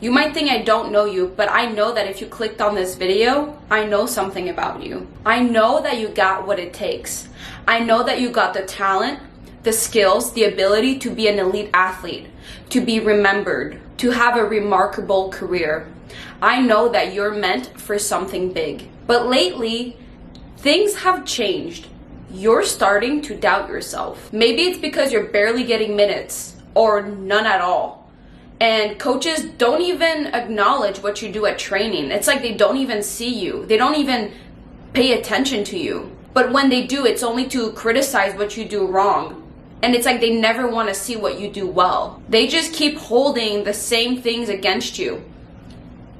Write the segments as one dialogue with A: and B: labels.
A: You might think I don't know you, but I know that if you clicked on this video, I know something about you. I know that you got what it takes. I know that you got the talent, the skills, the ability to be an elite athlete, to be remembered, to have a remarkable career. I know that you're meant for something big. But lately, things have changed. You're starting to doubt yourself. Maybe it's because you're barely getting minutes or none at all. And coaches don't even acknowledge what you do at training. It's like they don't even see you. They don't even pay attention to you. But when they do, it's only to criticize what you do wrong. And it's like they never want to see what you do well. They just keep holding the same things against you.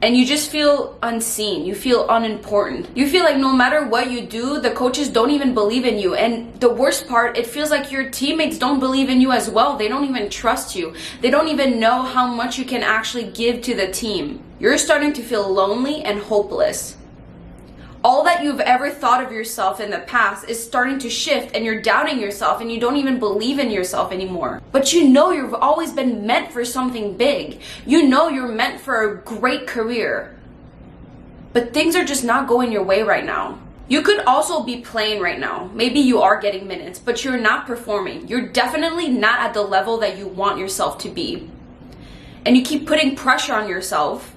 A: And you just feel unseen. You feel unimportant. You feel like no matter what you do, the coaches don't even believe in you. And the worst part, it feels like your teammates don't believe in you as well. They don't even trust you. They don't even know how much you can actually give to the team. You're starting to feel lonely and hopeless. All that you've ever thought of yourself in the past is starting to shift, and you're doubting yourself and you don't even believe in yourself anymore. But you know you've always been meant for something big. You know you're meant for a great career. But things are just not going your way right now. You could also be playing right now. Maybe you are getting minutes, but you're not performing. You're definitely not at the level that you want yourself to be. And you keep putting pressure on yourself.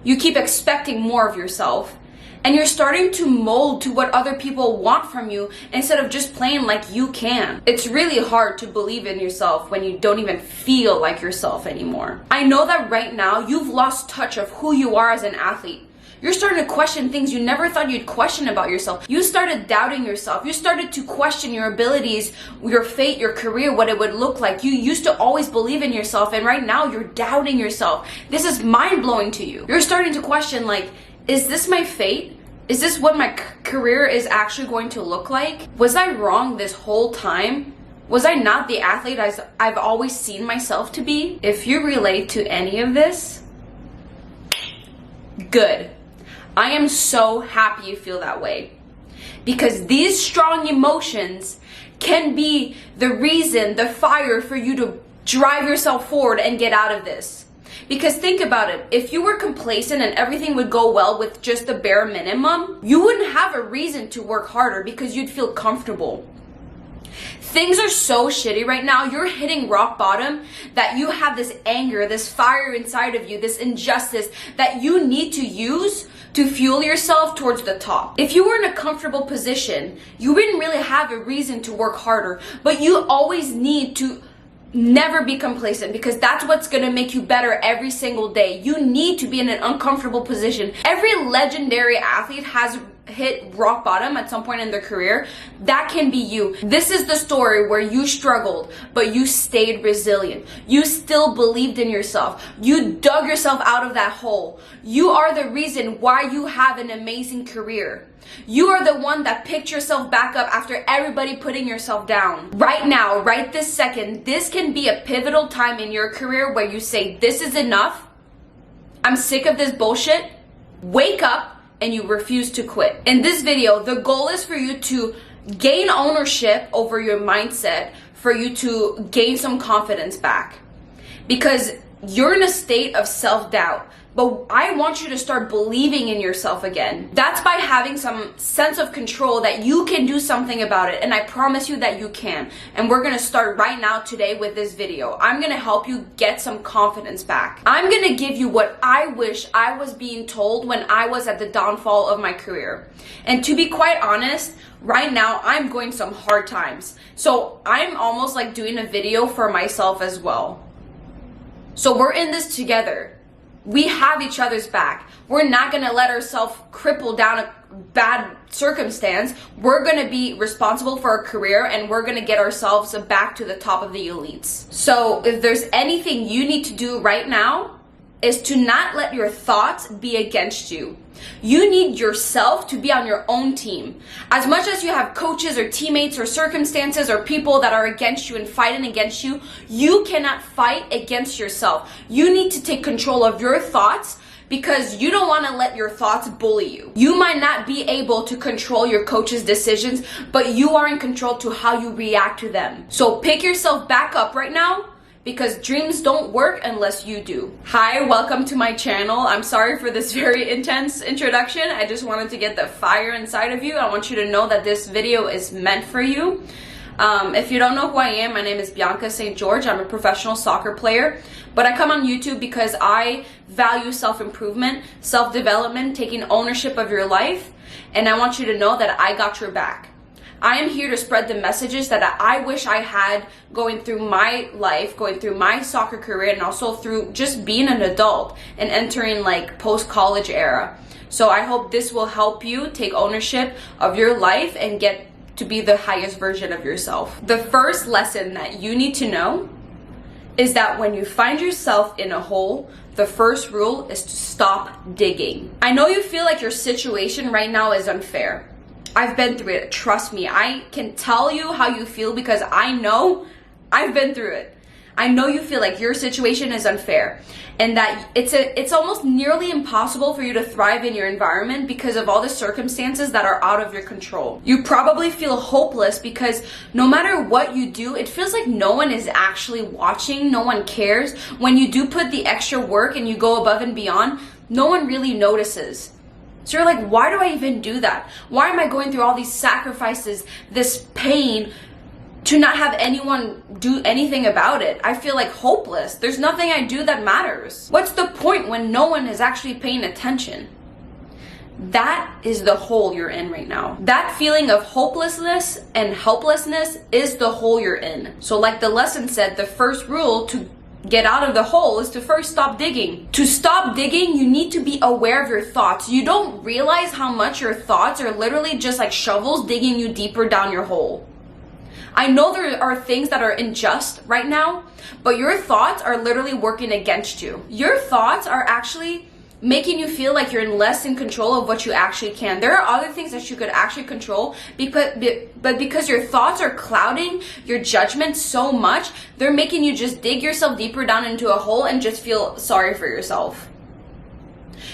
A: You keep expecting more of yourself. And you're starting to mold to what other people want from you instead of just playing like you can. It's really hard to believe in yourself when you don't even feel like yourself anymore. I know that right now you've lost touch of who you are as an athlete. You're starting to question things you never thought you'd question about yourself. You started doubting yourself. You started to question your abilities, your fate, your career, what it would look like. You used to always believe in yourself, and right now you're doubting yourself. This is mind-blowing to you. You're starting to question, like, is this my fate? Is this what my career is actually going to look like? Was I wrong this whole time? Was I not the athlete I've always seen myself to be? If you relate to any of this, good. I am so happy you feel that way. Because these strong emotions can be the reason, the fire for you to drive yourself forward and get out of this. Because think about it, if you were complacent and everything would go well with just the bare minimum, you wouldn't have a reason to work harder because you'd feel comfortable. Things are so shitty right now, you're hitting rock bottom, that you have this anger, this fire inside of you, this injustice that you need to use to fuel yourself towards the top. If you were in a comfortable position, you wouldn't really have a reason to work harder, but you always need to never be complacent, because that's what's going to make you better every single day. You need to be in an uncomfortable position. Every legendary athlete has hit rock bottom at some point in their career. That can be you. This is the story where you struggled, but you stayed resilient. You still believed in yourself. You dug yourself out of that hole. You are the reason why you have an amazing career. You are the one that picked yourself back up after everybody putting yourself down. Right now, right this second, this can be a pivotal time in your career where you say, this is enough. I'm sick of this bullshit. Wake up. And you refuse to quit. In this video, the goal is for you to gain ownership over your mindset, for you to gain some confidence back. Because you're in a state of self-doubt. But I want you to start believing in yourself again. That's by having some sense of control that you can do something about it. And I promise you that you can. And we're gonna start right now today with this video. I'm gonna help you get some confidence back. I'm gonna give you what I wish I was being told when I was at the downfall of my career. And to be quite honest, right now I'm going some hard times. So I'm almost like doing a video for myself as well. So we're in this together. We have each other's back. We're not gonna let ourselves cripple down a bad circumstance. We're gonna be responsible for our career, and we're gonna get ourselves back to the top of the elites. So if there's anything you need to do right now, is to not let your thoughts be against you. You need yourself to be on your own team. As much as you have coaches or teammates or circumstances or people that are against you and fighting against you, you cannot fight against yourself. You need to take control of your thoughts, because you don't want to let your thoughts bully you. You might not be able to control your coach's decisions, but you are in control to how you react to them. So pick yourself back up right now, because dreams don't work unless you do. Hi, welcome to my channel. I'm sorry for this very intense introduction. I just wanted to get the fire inside of you. I want you to know that this video is meant for you. If you don't know who I am, my name is Bianca St. George. I'm a professional soccer player, but I come on YouTube because I value self-improvement, self-development, taking ownership of your life, and I want you to know that I got your back. I am here to spread the messages that I wish I had going through my life, going through my soccer career, and also through just being an adult and entering like post-college era. So I hope this will help you take ownership of your life and get to be the highest version of yourself. The first lesson that you need to know is that when you find yourself in a hole, the first rule is to stop digging. I know you feel like your situation right now is unfair. I've been through it, trust me. I can tell you how you feel because I know I've been through it. I know you feel like your situation is unfair and that it's almost nearly impossible for you to thrive in your environment because of all the circumstances that are out of your control. You probably feel hopeless because no matter what you do, it feels like no one is actually watching, no one cares. When you do put the extra work and you go above and beyond, no one really notices. So you're like, why do I even do that? Why am I going through all these sacrifices, this pain, to not have anyone do anything about it? I feel like hopeless. There's nothing I do that matters. What's the point when no one is actually paying attention? That is the hole you're in right now. That feeling of hopelessness and helplessness is the hole you're in. So like the lesson said, the first rule to get out of the hole is to first stop digging. To stop digging, you need to be aware of your thoughts. You don't realize how much your thoughts are literally just like shovels digging you deeper down your hole. I know there are things that are unjust right now, but your thoughts are literally working against you. Your thoughts are actually making you feel like you're less in control of what you actually can. There are other things that you could actually control, but because your thoughts are clouding your judgment so much, they're making you just dig yourself deeper down into a hole and just feel sorry for yourself.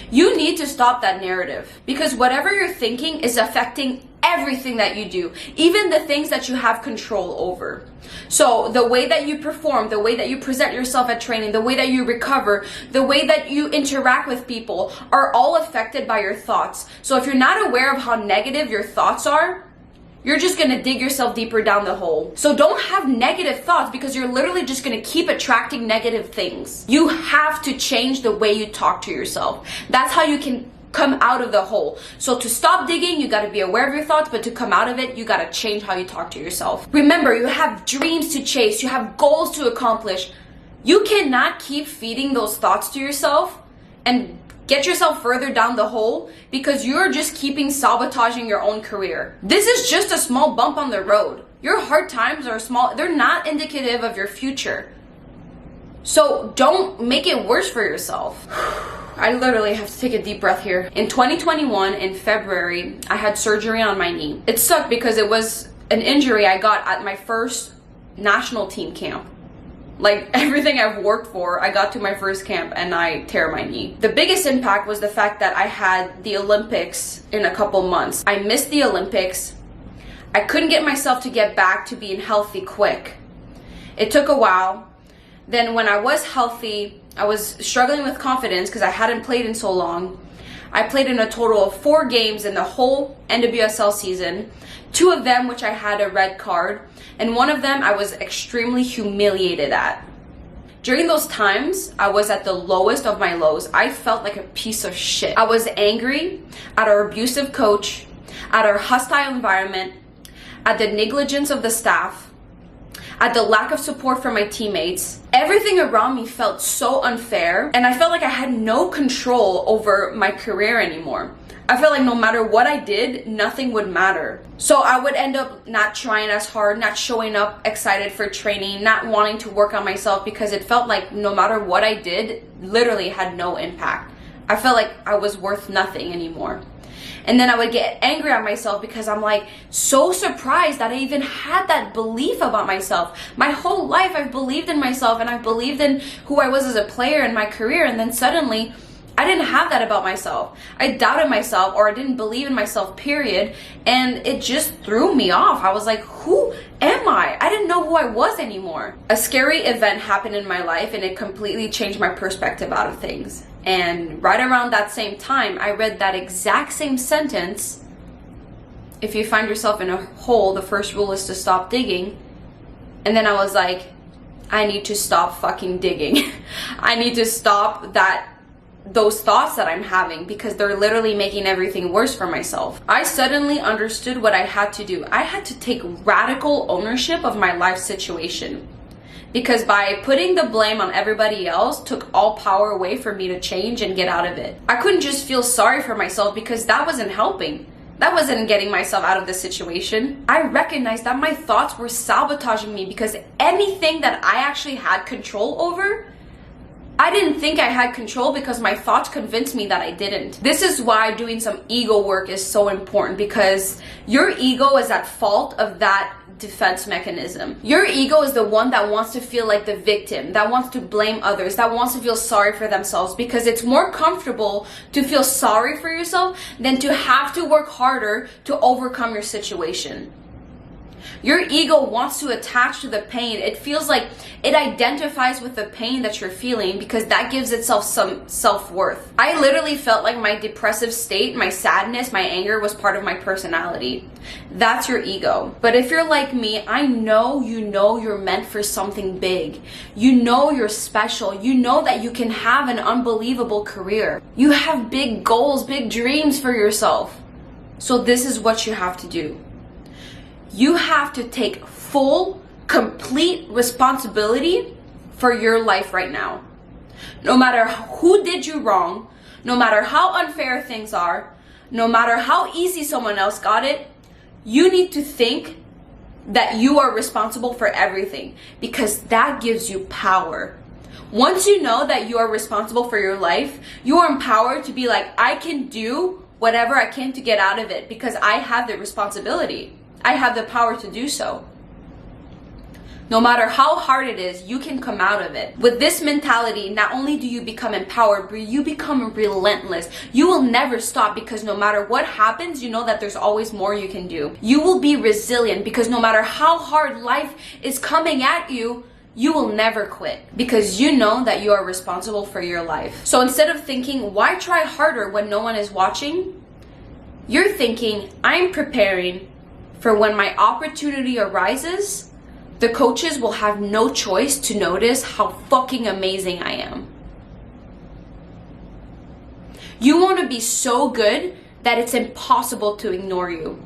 A: You need to stop that narrative because whatever you're thinking is affecting everything that you do, even the things that you have control over. So the way that you perform, the way that you present yourself at training, the way that you recover, the way that you interact with people are all affected by your thoughts. So if you're not aware of how negative your thoughts are, you're just gonna dig yourself deeper down the hole. So don't have negative thoughts because you're literally just gonna keep attracting negative things. You have to change the way you talk to yourself. That's how you can come out of the hole. So to stop digging, you gotta be aware of your thoughts, but to come out of it, you gotta change how you talk to yourself. Remember, you have dreams to chase, you have goals to accomplish. You cannot keep feeding those thoughts to yourself and get yourself further down the hole because you're just keeping sabotaging your own career. This is just a small bump on the road. Your hard times are small, they're not indicative of your future. So don't make it worse for yourself. I literally have to take a deep breath here. In 2021, in February, I had surgery on my knee. It sucked because it was an injury I got at my first national team camp. Like everything I've worked for, I got to my first camp and I tear my knee. The biggest impact was the fact that I had the Olympics in a couple months. I missed the Olympics. I couldn't get myself to get back to being healthy quick. It took a while. Then when I was healthy, I was struggling with confidence because I hadn't played in so long. I played in a total of 4 games in the whole NWSL season, 2 of them which I had a red card, and 1 of them I was extremely humiliated at. During those times, I was at the lowest of my lows. I felt like a piece of shit. I was angry at our abusive coach, at our hostile environment, at the negligence of the staff, at the lack of support from my teammates. Everything around me felt so unfair, and I felt like I had no control over my career anymore. I felt like no matter what I did, nothing would matter. So I would end up not trying as hard, not showing up excited for training, not wanting to work on myself because it felt like no matter what I did, literally had no impact. I felt like I was worth nothing anymore. And then I would get angry at myself because I'm like so surprised that I even had that belief about myself. My whole life I've believed in myself and I've believed in who I was as a player in my career, and then suddenly I didn't have that about myself. I doubted myself, or I didn't believe in myself, period. And it just threw me off. I was like, who am I? I didn't know who I was anymore. A scary event happened in my life and it completely changed my perspective out of things. And right around that same time, I read that exact same sentence. If you find yourself in a hole, the first rule is to stop digging. And then I was like, I need to stop fucking digging. I need to stop those thoughts that I'm having, because they're literally making everything worse for myself. I suddenly understood what I had to do. I had to take radical ownership of my life situation, because by putting the blame on everybody else took all power away for me to change and get out of it. I couldn't just feel sorry for myself, because that wasn't helping. That wasn't getting myself out of the situation. I recognized that my thoughts were sabotaging me, because anything that I actually had control over, I didn't think I had control, because my thoughts convinced me that I didn't. This is why doing some ego work is so important, because your ego is at fault of that defense mechanism. Your ego is the one that wants to feel like the victim, that wants to blame others, that wants to feel sorry for themselves, because it's more comfortable to feel sorry for yourself than to have to work harder to overcome your situation. Your ego wants to attach to the pain. It feels like it identifies with the pain that you're feeling, because that gives itself some self-worth. I literally felt like my depressive state, my sadness, my anger was part of my personality. That's your ego. But if you're like me, I know you're meant for something big. You know you're special. You know that you can have an unbelievable career. You have big goals, big dreams for yourself. So this is what you have to do. You have to take full, complete responsibility for your life right now. No matter who did you wrong, no matter how unfair things are, no matter how easy someone else got it, you need to think that you are responsible for everything, because that gives you power. Once you know that you are responsible for your life, you are empowered to be like, I can do whatever I can to get out of it, because I have the responsibility. I have the power to do so. No matter how hard it is, you can come out of it. With this mentality, not only do you become empowered, but you become relentless. You will never stop, because no matter what happens, you know that there's always more you can do. You will be resilient, because no matter how hard life is coming at you, you will never quit, because you know that you are responsible for your life. So instead of thinking, why try harder when no one is watching? You're thinking, I'm preparing for when my opportunity arises, the coaches will have no choice to notice how fucking amazing I am. You want to be so good that it's impossible to ignore you.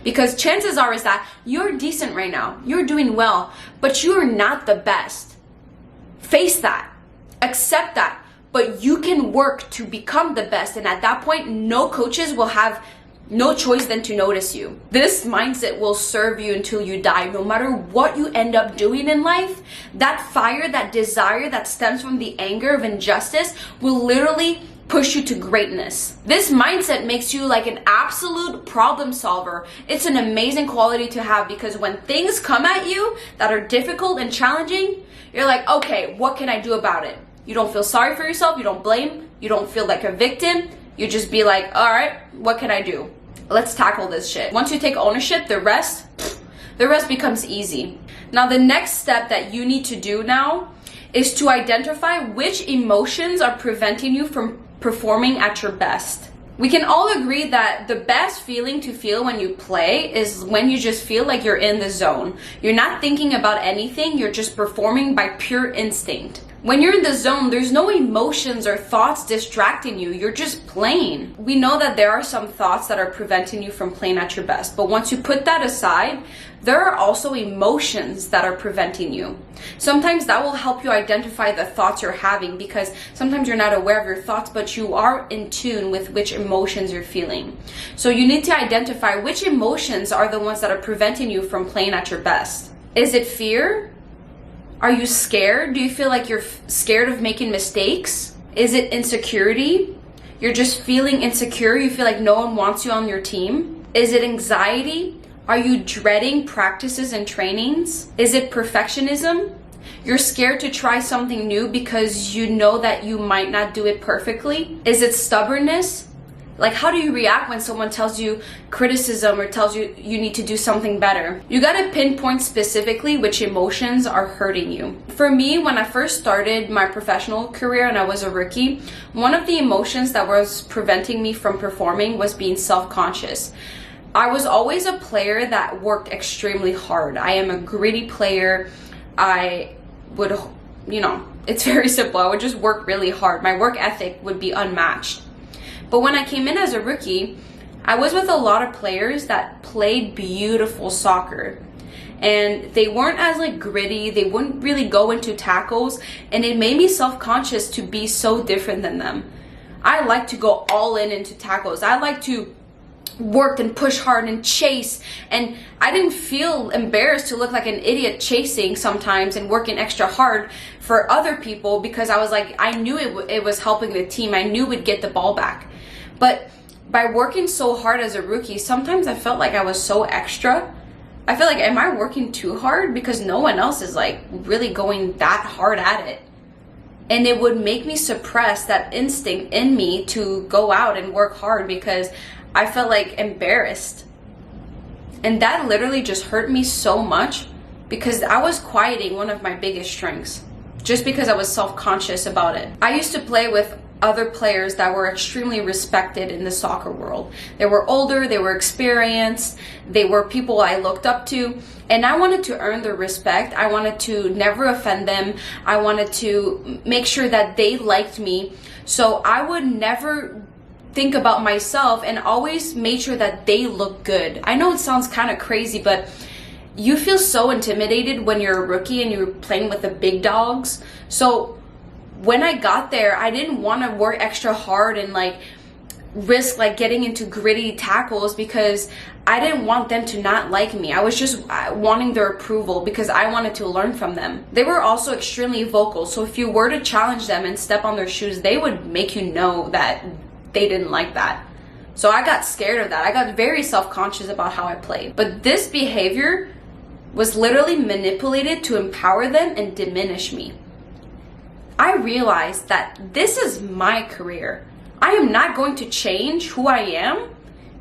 A: Because chances are is that you're decent right now. You're doing well, but you're not the best. Face that. Accept that. But you can work to become the best. And at that point, no coaches will have no choice than to notice you. This mindset will serve you until you die. No matter what you end up doing in life, that fire, that desire that stems from the anger of injustice will literally push you to greatness. This mindset makes you like an absolute problem solver. It's an amazing quality to have, because when things come at you that are difficult and challenging, you're like, okay, what can I do about it? You don't feel sorry for yourself. You don't blame. You don't feel like a victim. You just be like, all right, what can I do? Let's tackle this shit. Once you take ownership, the rest becomes easy. Now, the next step that you need to do now is to identify which emotions are preventing you from performing at your best. We can all agree that the best feeling to feel when you play is when you just feel like you're in the zone. You're not thinking about anything, you're just performing by pure instinct. When you're in the zone, there's no emotions or thoughts distracting you. You're just playing. We know that there are some thoughts that are preventing you from playing at your best. But once you put that aside, there are also emotions that are preventing you. Sometimes that will help you identify the thoughts you're having, because sometimes you're not aware of your thoughts, but you are in tune with which emotions you're feeling. So you need to identify which emotions are the ones that are preventing you from playing at your best. Is it fear? Are you scared? Do you feel like you're scared of making mistakes? Is it insecurity? You're just feeling insecure. You feel like no one wants you on your team. Is it anxiety? Are you dreading practices and trainings? Is it perfectionism? You're scared to try something new because you know that you might not do it perfectly. Is it stubbornness? Like, how do you react when someone tells you criticism or tells you you need to do something better? You gotta pinpoint specifically which emotions are hurting you. For me, when I first started my professional career and I was a rookie, one of the emotions that was preventing me from performing was being self-conscious. I was always a player that worked extremely hard. I am a gritty player. I would, it's very simple. I would just work really hard. My work ethic would be unmatched. But when I came in as a rookie, I was with a lot of players that played beautiful soccer. And they weren't as like gritty, they wouldn't really go into tackles, and it made me self-conscious to be so different than them. I like to go all in into tackles. I like to work and push hard and chase, and I didn't feel embarrassed to look like an idiot chasing sometimes and working extra hard for other people, because I was like, I knew it was helping the team. I knew we'd get the ball back. But by working so hard as a rookie, sometimes I felt like I was so extra. I feel like, am I working too hard? Because no one else is like really going that hard at it. And it would make me suppress that instinct in me to go out and work hard because I felt like embarrassed. And that literally just hurt me so much because I was quieting one of my biggest strengths just because I was self-conscious about it. I used to play with other players that were extremely respected in the soccer world. They were older, they were experienced, they were people I looked up to, and I wanted to earn their respect. I wanted to never offend them. I wanted to make sure that they liked me. So I would never think about myself and always made sure that they look good. I know it sounds kind of crazy, but you feel so intimidated when you're a rookie and you're playing with the big dogs. So when I got there, I didn't want to work extra hard and like risk like getting into gritty tackles because I didn't want them to not like me. I was just wanting their approval because I wanted to learn from them. They were also extremely vocal. So if you were to challenge them and step on their shoes, they would make you know that they didn't like that. So I got scared of that. I got very self-conscious about how I played. But this behavior was literally manipulated to empower them and diminish me. I realized that this is my career. I am not going to change who I am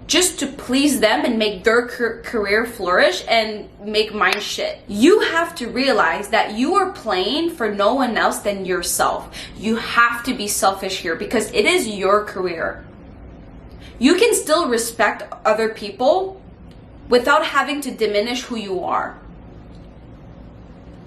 A: just to please them and make their career flourish and make mine shit. You have to realize that you are playing for no one else than yourself. You have to be selfish here because it is your career. You can still respect other people without having to diminish who you are.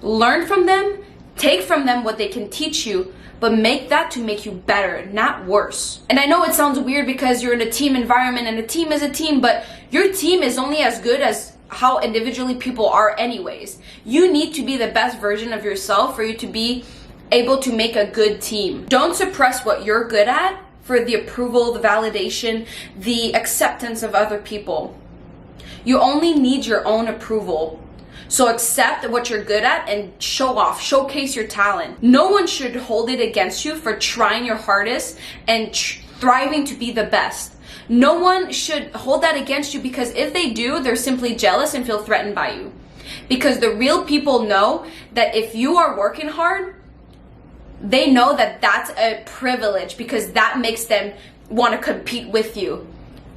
A: Learn from them. Take from them what they can teach you, but make that to make you better, not worse. And I know it sounds weird because you're in a team environment and a team is a team, but your team is only as good as how individually people are anyways. You need to be the best version of yourself for you to be able to make a good team. Don't suppress what you're good at for the approval, the validation, the acceptance of other people. You only need your own approval. So accept what you're good at and show off, showcase your talent. No one should hold it against you for trying your hardest and thriving to be the best. No one should hold that against you because if they do, they're simply jealous and feel threatened by you. Because the real people know that if you are working hard, they know that that's a privilege because that makes them want to compete with you.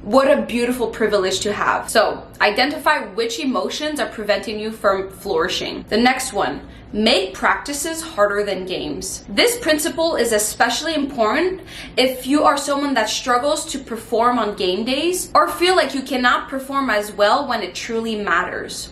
A: What a beautiful privilege to have. So identify which emotions are preventing you from flourishing. The next one, make practices harder than games. This principle is especially important if you are someone that struggles to perform on game days or feel like you cannot perform as well when it truly matters.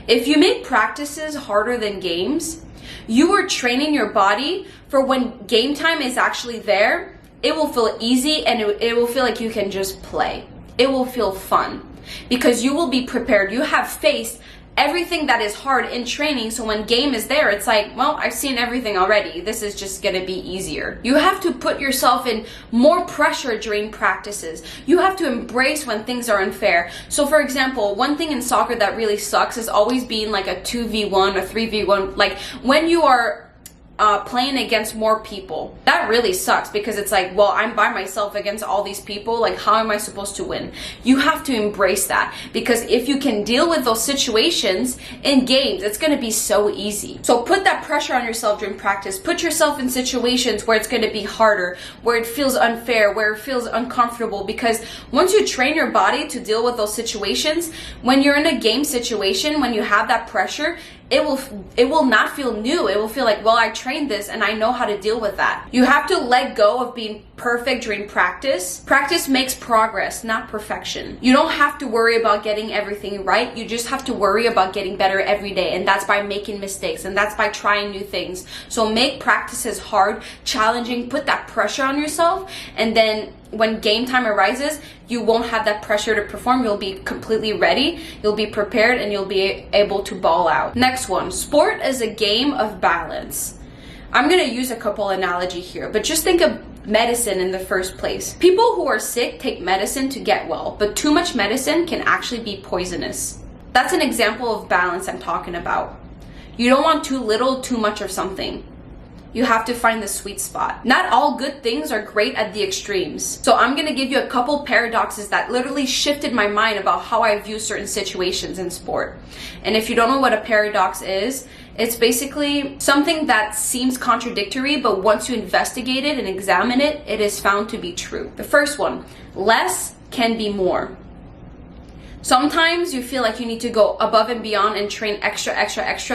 A: If you make practices harder than games, you are training your body for when game time is actually there. It will feel easy and it will feel like you can just play. It will feel fun because you will be prepared. You have faced everything that is hard in training, so when game is there, it's like, well, I've seen everything already. This is just gonna be easier. You have to put yourself in more pressure during practices. You have to embrace when things are unfair. So for example, one thing in soccer that really sucks is always being like a 2v1 or 3v1. Like when you are playing against more people. That really sucks because it's like, well, I'm by myself against all these people. Like, how am I supposed to win? You have to embrace that, because if you can deal with those situations in games, it's going to be so easy. So put that pressure on yourself during practice. Put yourself in situations where it's going to be harder, where it feels unfair, where it feels uncomfortable, because once you train your body to deal with those situations, when you're in a game situation, when you have that pressure, it will not feel new. It will feel like, well, I trained this and I know how to deal with that. You have to let go of being perfect during practice. Practice makes progress, not perfection. You don't have to worry about getting everything right. You just have to worry about getting better every day, and that's by making mistakes, and that's by trying new things. So make practices hard, challenging, put that pressure on yourself, and then when game time arises, you won't have that pressure to perform. You'll be completely ready, you'll be prepared, and you'll be able to ball out. Next one, sport is a game of balance. I'm gonna use a couple analogy here, but just think of medicine in the first place. People who are sick take medicine to get well, but too much medicine can actually be poisonous. That's an example of balance I'm talking about. You don't want too little, too much of something. You have to find the sweet spot. Not all good things are great at the extremes. So I'm gonna give you a couple paradoxes that literally shifted my mind about how I view certain situations in sport. And if you don't know what a paradox is, it's basically something that seems contradictory, but once you investigate it and examine it, it is found to be true. The first one, less can be more. Sometimes you feel like you need to go above and beyond and train extra,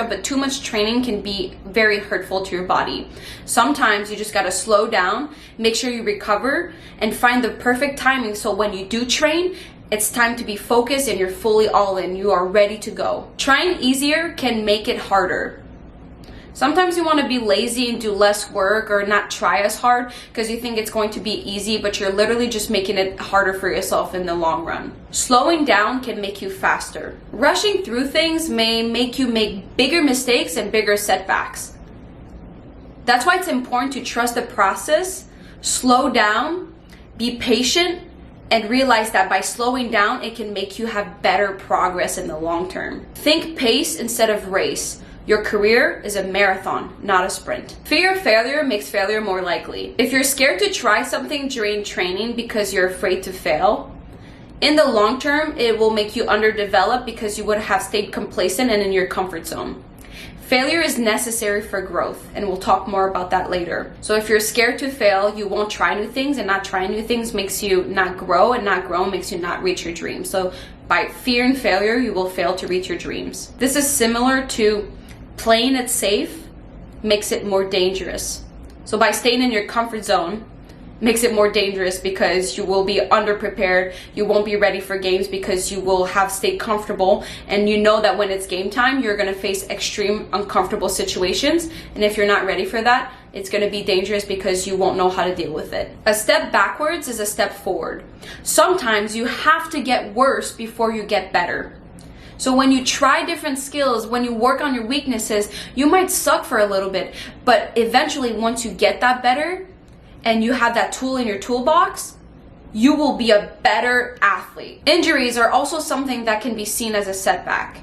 A: but too much training can be very hurtful to your body. Sometimes you just gotta slow down, make sure you recover, and find the perfect timing so when you do train, it's time to be focused and you're fully all in. You are ready to go. Trying easier can make it harder. Sometimes you want to be lazy and do less work or not try as hard because you think it's going to be easy, but you're literally just making it harder for yourself in the long run. Slowing down can make you faster. Rushing through things may make you make bigger mistakes and bigger setbacks. That's why it's important to trust the process, slow down, be patient, and realize that by slowing down, it can make you have better progress in the long term. Think pace instead of race. Your career is a marathon, not a sprint. Fear of failure makes failure more likely. If you're scared to try something during training because you're afraid to fail, in the long term, it will make you underdeveloped because you would have stayed complacent and in your comfort zone. Failure is necessary for growth, and we'll talk more about that later. So if you're scared to fail, you won't try new things, and not trying new things makes you not grow, and not grow makes you not reach your dreams. So by fearing failure, you will fail to reach your dreams. This is similar to playing it safe makes it more dangerous. So by staying in your comfort zone makes it more dangerous because you will be underprepared, you won't be ready for games because you will have stayed comfortable, and you know that when it's game time, you're gonna face extreme uncomfortable situations, and if you're not ready for that, it's gonna be dangerous because you won't know how to deal with it. A step backwards is a step forward. Sometimes you have to get worse before you get better. So when you try different skills, when you work on your weaknesses, you might suck for a little bit, but eventually once you get that better and you have that tool in your toolbox, you will be a better athlete. Injuries are also something that can be seen as a setback,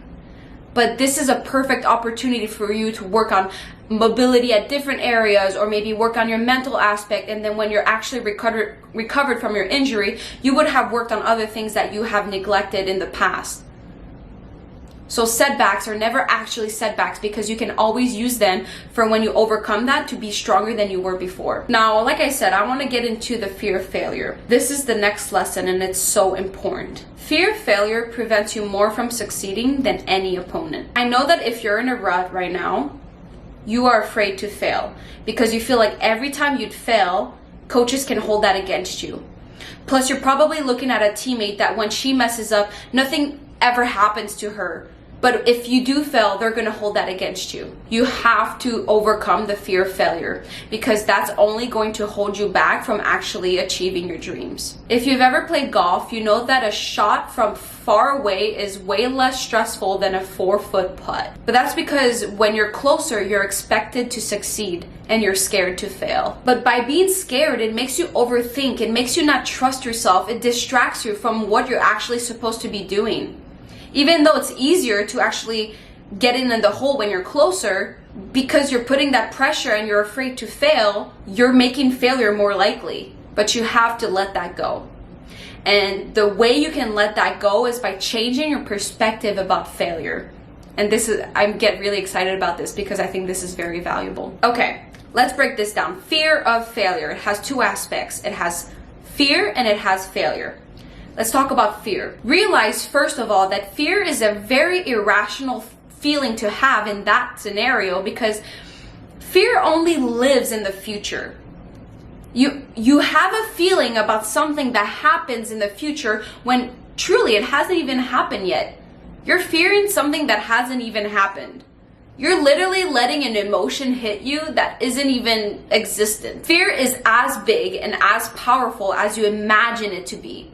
A: but this is a perfect opportunity for you to work on mobility at different areas, or maybe work on your mental aspect, and then when you're actually recovered from your injury, you would have worked on other things that you have neglected in the past. So setbacks are never actually setbacks because you can always use them for when you overcome that to be stronger than you were before. Now, like I said, I want to get into the fear of failure. This is the next lesson, and it's so important. Fear of failure prevents you more from succeeding than any opponent. I know that if you're in a rut right now, you are afraid to fail because you feel like every time you'd fail, coaches can hold that against you. Plus, you're probably looking at a teammate that when she messes up, nothing ever happens to her. But if you do fail, they're going to hold that against you. You have to overcome the fear of failure because that's only going to hold you back from actually achieving your dreams. If you've ever played golf, you know that a shot from far away is way less stressful than a 4-foot putt. But that's because when you're closer, you're expected to succeed and you're scared to fail. But by being scared, it makes you overthink. It makes you not trust yourself. It distracts you from what you're actually supposed to be doing. Even though it's easier to actually get in the hole when you're closer, because you're putting that pressure and you're afraid to fail, you're making failure more likely. But you have to let that go. And the way you can let that go is by changing your perspective about failure. And I get really excited about this because I think this is very valuable. Okay, let's break this down. Fear of failure. It has two aspects. It has fear and it has failure. Let's talk about fear. Realize, first of all, that fear is a very irrational feeling to have in that scenario, because fear only lives in the future. You have a feeling about something that happens in the future when truly it hasn't even happened yet. You're fearing something that hasn't even happened. You're literally letting an emotion hit you that isn't even existent. Fear is as big and as powerful as you imagine it to be.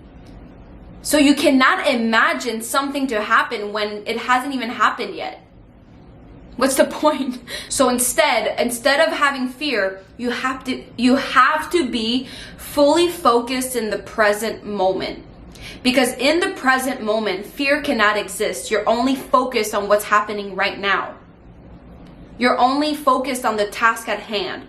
A: So you cannot imagine something to happen when it hasn't even happened yet. What's the point? So instead of having fear, you have to be fully focused in the present moment. Because in the present moment, fear cannot exist. You're only focused on what's happening right now. You're only focused on the task at hand.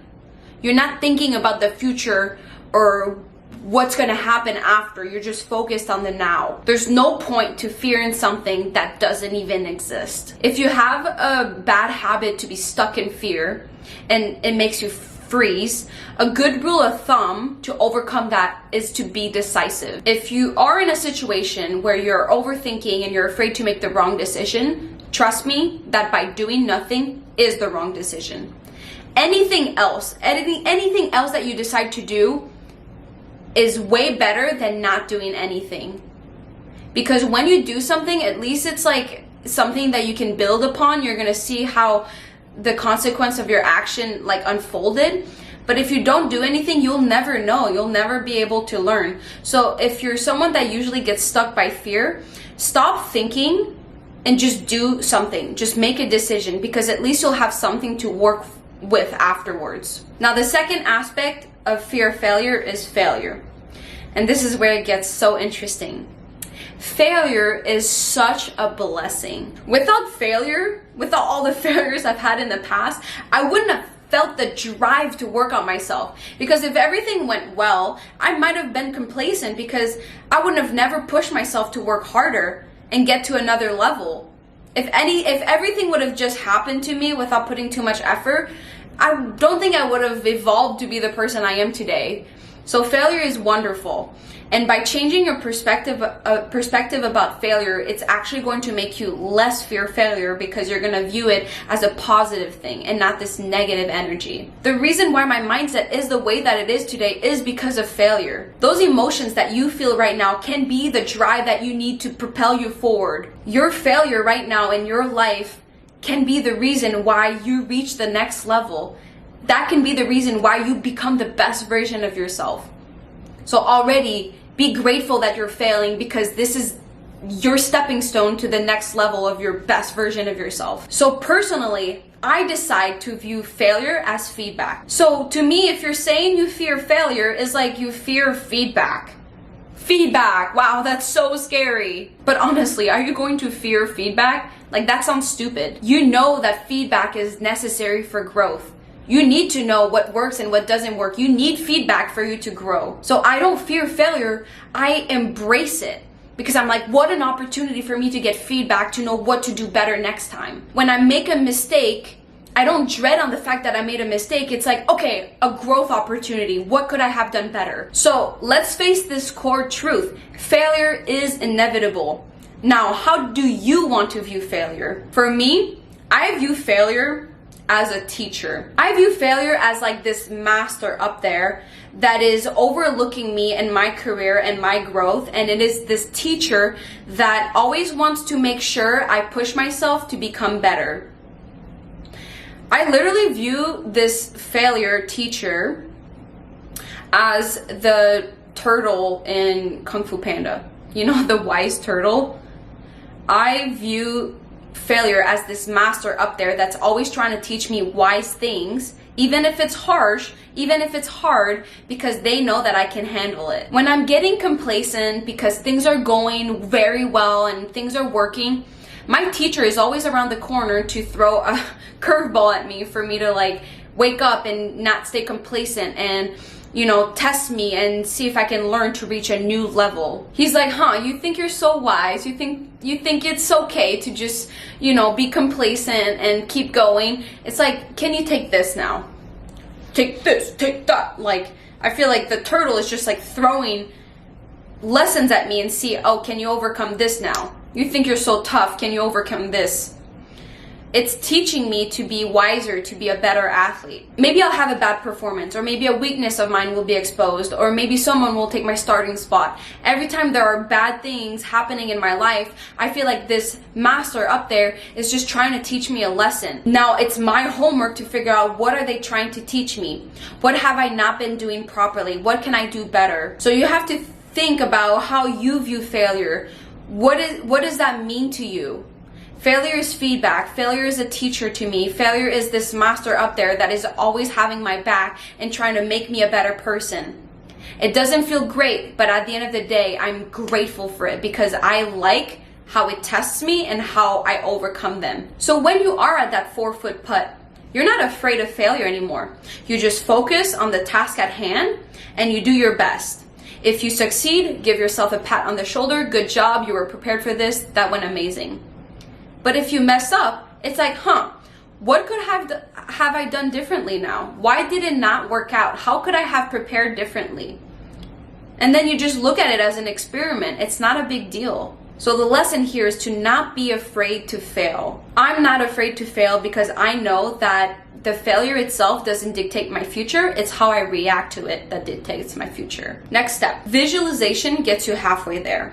A: You're not thinking about the future or what's going to happen after. You're just focused on the now. There's no point to fearing something that doesn't even exist. If you have a bad habit to be stuck in fear and it makes you freeze, a good rule of thumb to overcome that is to be decisive. If you are in a situation where you're overthinking and you're afraid to make the wrong decision, trust me that by doing nothing is the wrong decision. Anything else that you decide to do is way better than not doing anything. Because when you do something, at least it's like something that you can build upon. You're gonna see how the consequence of your action like unfolded. But if you don't do anything, you'll never know. You'll never be able to learn. So if you're someone that usually gets stuck by fear, stop thinking and just do something. Just make a decision, because at least you'll have something to work with afterwards. Now, the second aspect of fear of failure is failure. And this is where it gets so interesting. Failure is such a blessing. Without failure, without all the failures I've had in the past, I wouldn't have felt the drive to work on myself. Because if everything went well, I might have been complacent, because I wouldn't have never pushed myself to work harder and get to another level. If everything would have just happened to me without putting too much effort, I don't think I would have evolved to be the person I am today. So failure is wonderful. And by changing your perspective about failure, it's actually going to make you less fear failure, because you're going to view it as a positive thing and not this negative energy. The reason why my mindset is the way that it is today is because of failure. Those emotions that you feel right now can be the drive that you need to propel you forward. Your failure right now in your life can be the reason why you reach the next level. That can be the reason why you become the best version of yourself. So already be grateful that you're failing, because this is your stepping stone to the next level of your best version of yourself. So personally, I decide to view failure as feedback. So to me, if you're saying you fear failure, it's like you fear feedback. Feedback, wow, that's so scary. But honestly, are you going to fear feedback? Like, that sounds stupid. You know that feedback is necessary for growth. You need to know what works and what doesn't work. You need feedback for you to grow. So I don't fear failure, I embrace it. Because I'm like, what an opportunity for me to get feedback to know what to do better next time. When I make a mistake, I don't dread on the fact that I made a mistake. It's like, okay, a growth opportunity. What could I have done better? So let's face this core truth. Failure is inevitable. Now, how do you want to view failure? For me, I view failure as a teacher. I view failure as like this master up there that is overlooking me and my career and my growth, and it is this teacher that always wants to make sure I push myself to become better. I literally view this failure teacher as the turtle in Kung Fu Panda. You know, the wise turtle? I view failure as this master up there that's always trying to teach me wise things, even if it's harsh, even if it's hard, because they know that I can handle it. When I'm getting complacent because things are going very well and things are working, My teacher is always around the corner to throw a curveball at me for me to like wake up and not stay complacent and, you know, test me and see if I can learn to reach a new level. He's like, huh, you think you're so wise? You think it's okay to just, you know, be complacent and keep going? It's like, can you take this now? Take this, take that. Like, I feel like the turtle is just like throwing lessons at me and see, oh, can you overcome this now? You think you're so tough, can you overcome this? It's teaching me to be wiser, to be a better athlete. Maybe I'll have a bad performance, or maybe a weakness of mine will be exposed, or maybe someone will take my starting spot. Every time there are bad things happening in my life, I feel like this master up there is just trying to teach me a lesson. Now it's my homework to figure out, what are they trying to teach me? What have I not been doing properly? What can I do better? So you have to think about how you view failure. What does that mean to you? Failure is feedback. Failure is a teacher to me. Failure is this master up there that is always having my back and trying to make me a better person. It doesn't feel great, but at the end of the day, I'm grateful for it because I like how it tests me and how I overcome them. So when you are at that 4-foot putt, you're not afraid of failure anymore. You just focus on the task at hand and you do your best. If you succeed, give yourself a pat on the shoulder. Good job, you were prepared for this. That went amazing. But if you mess up, it's like, what could have I done differently now? Why did it not work out? How could I have prepared differently? And then you just look at it as an experiment. It's not a big deal. So the lesson here is to not be afraid to fail. I'm not afraid to fail because I know that the failure itself doesn't dictate my future. It's how I react to it that dictates my future. Next step, visualization gets you halfway there.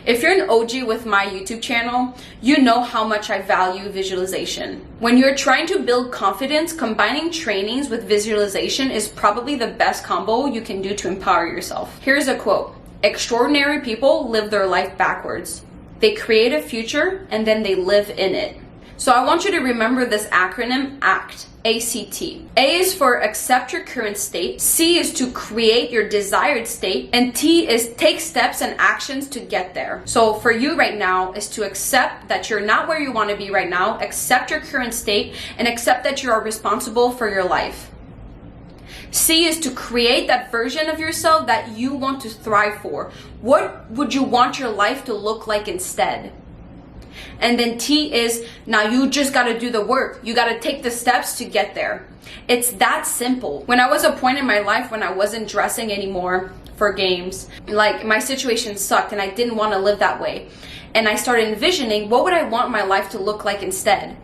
A: If you're an OG with my YouTube channel, you know how much I value visualization. When you're trying to build confidence, combining trainings with visualization is probably the best combo you can do to empower yourself. Here's a quote. Extraordinary people live their life backwards. They create a future and then they live in it. So I want you to remember this acronym, ACT. A-C-T. A is for accept your current state. C is to create your desired state. And T is take steps and actions to get there. So for you right now is to accept that you're not where you want to be right now, accept your current state, and accept that you are responsible for your life. C is to create that version of yourself that you want to thrive for. What would you want your life to look like instead? And then T is, now you just got to do the work. You got to take the steps to get there. It's that simple. When I was at a point in my life when I wasn't dressing anymore for games, like my situation sucked and I didn't want to live that way. And I started envisioning, what would I want my life to look like instead?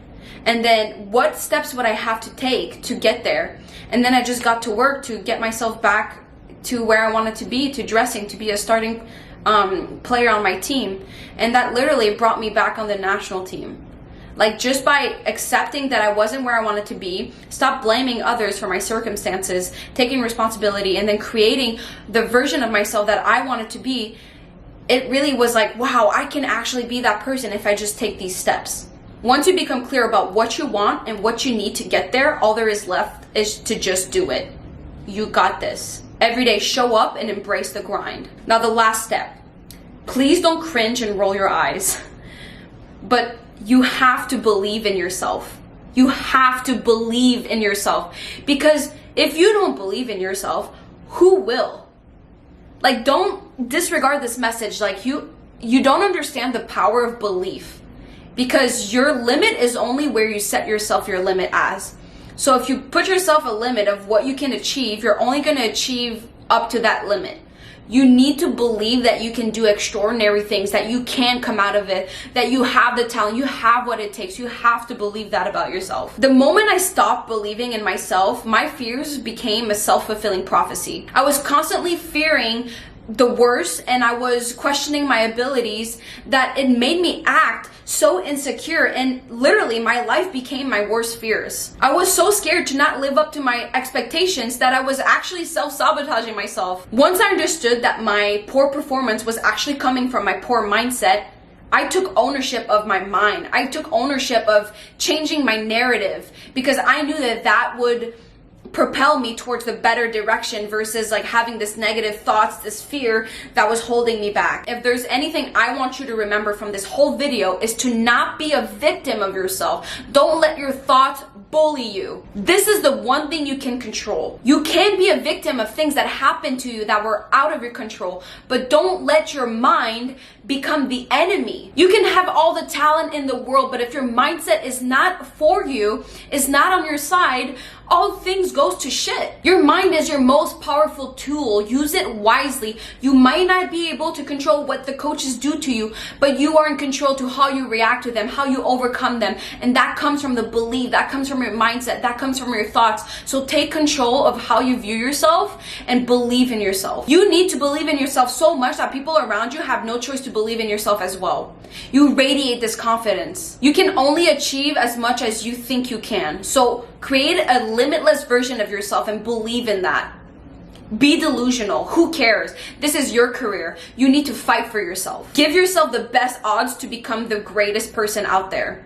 A: And then what steps would I have to take to get there? And then I just got to work to get myself back to where I wanted to be, to dressing, to be a starting player on my team. And that literally brought me back on the national team. Like, just by accepting that I wasn't where I wanted to be, stop blaming others for my circumstances, taking responsibility, and then creating the version of myself that I wanted to be, it really was like, wow, I can actually be that person if I just take these steps. Once you become clear about what you want and what you need to get there, all there is left is to just do it. You got this. Every day, show up and embrace the grind. Now, the last step. Please don't cringe and roll your eyes. But you have to believe in yourself. You have to believe in yourself. Because if you don't believe in yourself, who will? Like, don't disregard this message. Like, you don't understand the power of belief. Because your limit is only where you set yourself your limit as. So if you put yourself a limit of what you can achieve, you're only going to achieve up to that limit. You need to believe that you can do extraordinary things, that you can come out of it, that you have the talent, you have what it takes. You have to believe that about yourself. The moment I stopped believing in myself, my fears became a self-fulfilling prophecy. I was constantly fearing the worst and I was questioning my abilities, that it made me act so insecure, and literally my life became my worst fears. I was so scared to not live up to my expectations that I was actually self-sabotaging myself. Once I understood that my poor performance was actually coming from my poor mindset, I took ownership of my mind. I took ownership of changing my narrative, because I knew that that would propel me towards the better direction versus like having this negative thoughts, this fear that was holding me back. If there's anything I want you to remember from this whole video is to not be a victim of yourself. Don't let your thoughts bully you. This is the one thing you can control. You can be a victim of things that happened to you that were out of your control, but don't let your mind become the enemy. You can have all the talent in the world, but if your mindset is not for you, is not on your side, all things goes to shit. Your mind is your most powerful tool. Use it wisely. You might not be able to control what the coaches do to you, but you are in control to how you react to them, how you overcome them. And that comes from the belief, that comes from your mindset, that comes from your thoughts. So take control of how you view yourself and believe in yourself. You need to believe in yourself so much that people around you have no choice to believe in yourself as well. You radiate this confidence. You can only achieve as much as you think you can. So create a limitless version of yourself and believe in that. Be delusional. Who cares? This is your career. You need to fight for yourself. Give yourself the best odds to become the greatest person out there.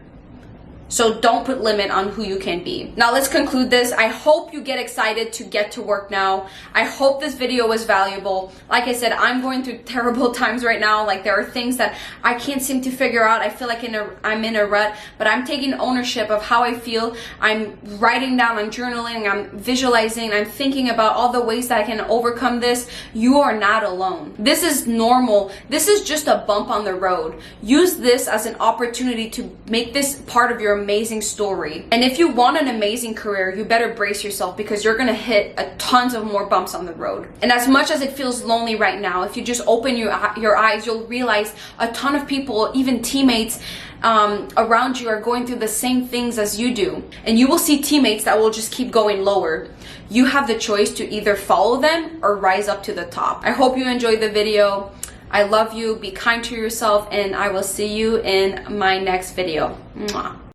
A: So don't put limit on who you can be. Now let's conclude this. I hope you get excited to get to work now. I hope this video was valuable. Like I said, I'm going through terrible times right now. Like there are things that I can't seem to figure out. I feel like I'm in a rut, but I'm taking ownership of how I feel. I'm writing down, I'm journaling, I'm visualizing, I'm thinking about all the ways that I can overcome this. You are not alone. This is normal. This is just a bump on the road. Use this as an opportunity to make this part of your amazing story. And if you want an amazing career, you better brace yourself because you're gonna hit tons of more bumps on the road. And as much as it feels lonely right now, if you just open your eyes, you'll realize a ton of people, even teammates around you, are going through the same things as you do. And you will see teammates that will just keep going lower. You have the choice to either follow them or rise up to the top. I hope you enjoyed the video. I love you. Be kind to yourself, and I will see you in my next video. Mwah.